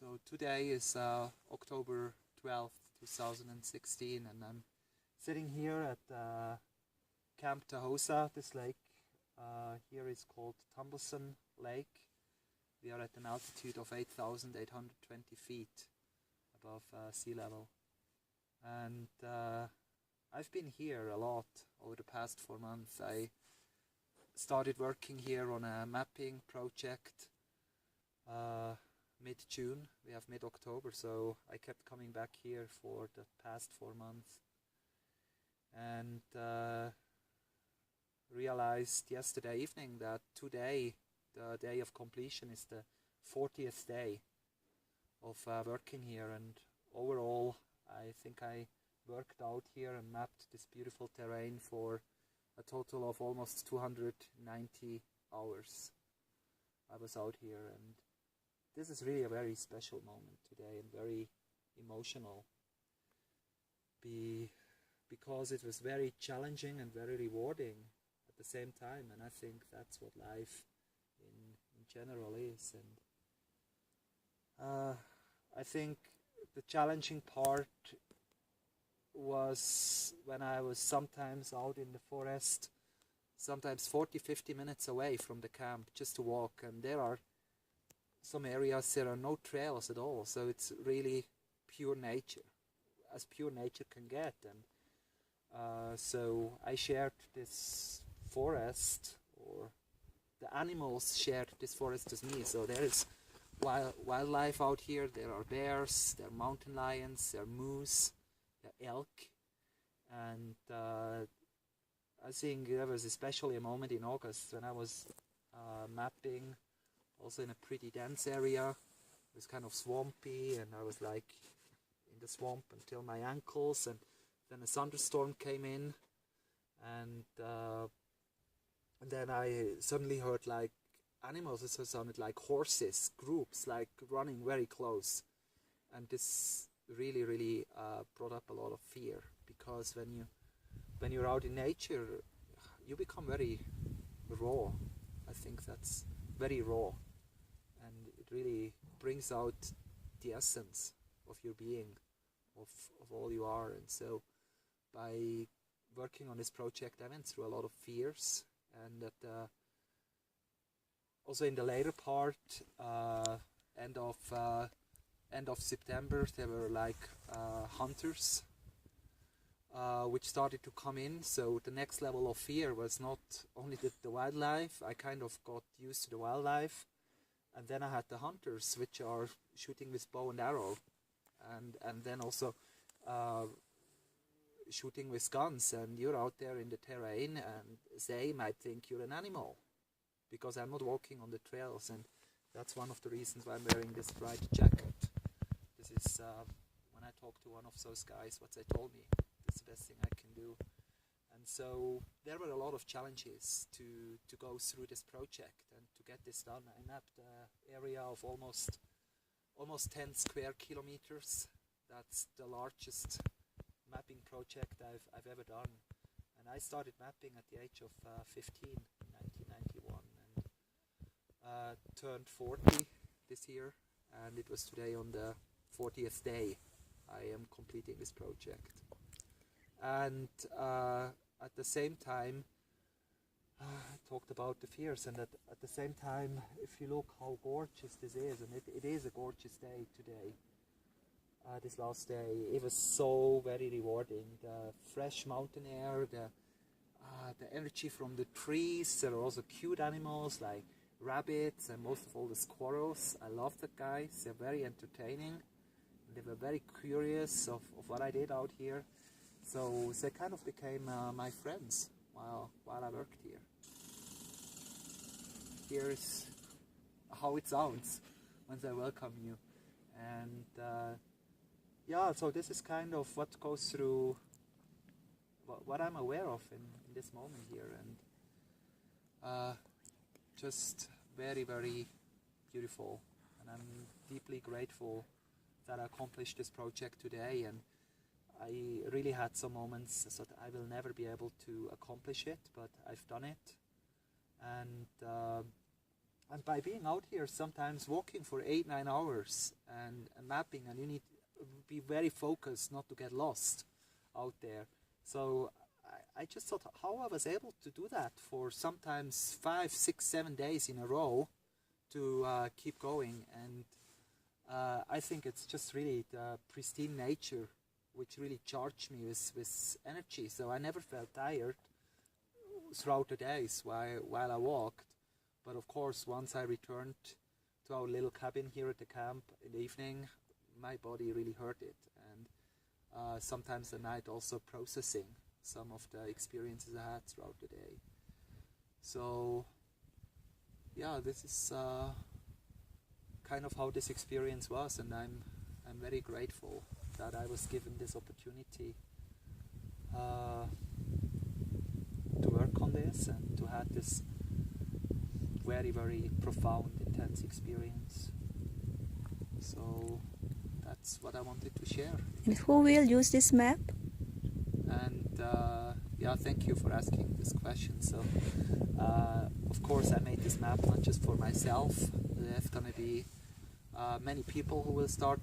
So today is October 12th, 2016, and I'm sitting here at Camp Tahosa. This lake here is called Tumbleson Lake. We are at an altitude of 8,820 feet above sea level. And I've been here a lot over the past 4 months. I started working here on a mapping project mid-June. We have mid-October, so I kept coming back here for the past 4 months. And realized yesterday evening that today, the day of completion, is the 40th day of working here. And overall, I think I worked out here and mapped this beautiful terrain for a total of almost 290 hours. I was out here, and this is really a very special moment today and very emotional, because it was very challenging and very rewarding at the same time, and I think that's what life in general is. And I think the challenging part was when I was sometimes out in the forest, sometimes 40-50 minutes away from the camp, just to walk, and there are some areas there are no trails at all, so it's really pure nature, as pure nature can get. And so I shared this forest, or the animals shared this forest with me. So there is wildlife out here. There are bears, there are mountain lions, there are moose, there are elk. And I think there was especially a moment in August when I was mapping, also in a pretty dense area. It was kind of swampy, and I was like in the swamp until my ankles, and then a thunderstorm came in, and then I suddenly heard like animals. It sounded like horses, groups, like running very close, and this really brought up a lot of fear, because when you're out in nature, you become very raw. I think that's very raw, and it really brings out the essence of your being, of all you are. And so by working on this project, I went through a lot of fears, and that also in the later part, end of September, there were like hunters which started to come in. So the next level of fear was not only the wildlife. I kind of got used to the wildlife, and then I had the hunters, which are shooting with bow and arrow, and then also shooting with guns. And you're out there in the terrain, and they might think you're an animal, because I'm not walking on the trails. And that's one of the reasons why I'm wearing this bright jacket. This is when I talked to one of those guys, what they told me, it's the best thing I can do. And so there were a lot of challenges to go through this project and to get this done. I mapped an area of almost 10 square kilometers. That's the largest mapping project I've ever done. And I started mapping at the age of 15 in 1991, and turned 40 this year, and it was today, on the 40th day, I am completing this project. And at the same time, I talked about the fears, and at the same time, if you look how gorgeous this is, and it is a gorgeous day today, this last day, it was so very rewarding. The fresh mountain air, the energy from the trees. There are also cute animals like rabbits, and most of all the squirrels. I love the guys, they're very entertaining. They were very curious of what I did out here. So they kind of became my friends while I worked here. Here's how it sounds when they welcome you. And yeah, so this is kind of what goes through what I'm aware of in this moment here. And just very beautiful, and I'm deeply grateful that I accomplished this project today. And I really had some moments that I will never be able to accomplish it, but I've done it. And and by being out here, sometimes walking for 8-9 hours and mapping, and you need to be very focused not to get lost out there. So I just thought how I was able to do that for sometimes 5, 6, 7 days in a row to keep going. And I think it's just really the pristine nature which really charged me with energy. So I never felt tired throughout the days while I walked. But of course, once I returned to our little cabin here at the camp in the evening, my body really hurt it. And sometimes at night also processing some of the experiences I had throughout the day. So yeah, this is kind of how this experience was, and I'm very grateful that I was given this opportunity to work on this and to have this very, very profound, intense experience. So that's what I wanted to share. And who will use this map? And yeah, thank you for asking this question. So of course I made this map not just for myself. There's gonna be many people who will start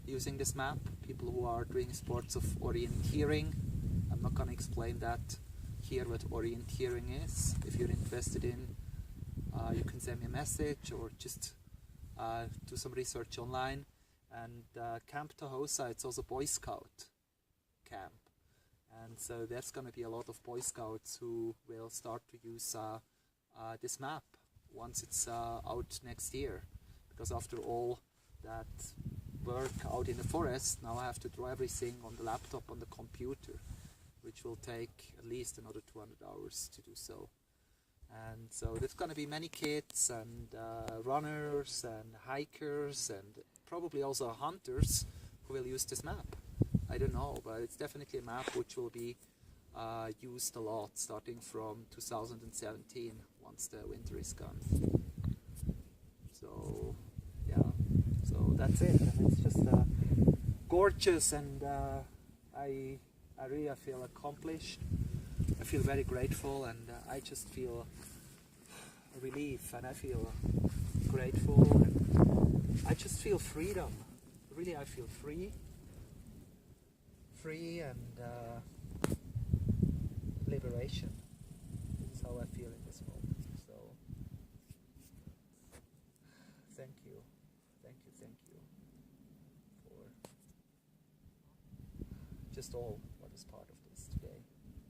using this map, people who are doing sports of orienteering. I'm not gonna explain that here what orienteering is. If you're interested in, you can send me a message or just do some research online. And Camp Tahosa, it's also Boy Scout camp. And so there's going to be a lot of Boy Scouts who will start to use this map once it's out next year. Because after all that work out in the forest, now I have to draw everything on the laptop, on the computer, which will take at least another 200 hours to do so. And so there's going to be many kids and runners and hikers and probably also hunters who will use this map. I don't know, but it's definitely a map which will be used a lot starting from 2017 once the winter is gone. So yeah, so that's it. And it's just gorgeous, and I really feel accomplished. I feel very grateful, and I just feel relief, and I feel grateful, and I just feel freedom. Really, I feel free and liberation. That's how I feel in this moment. So thank you for just all what is part of this today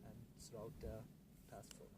and throughout the past 4 months.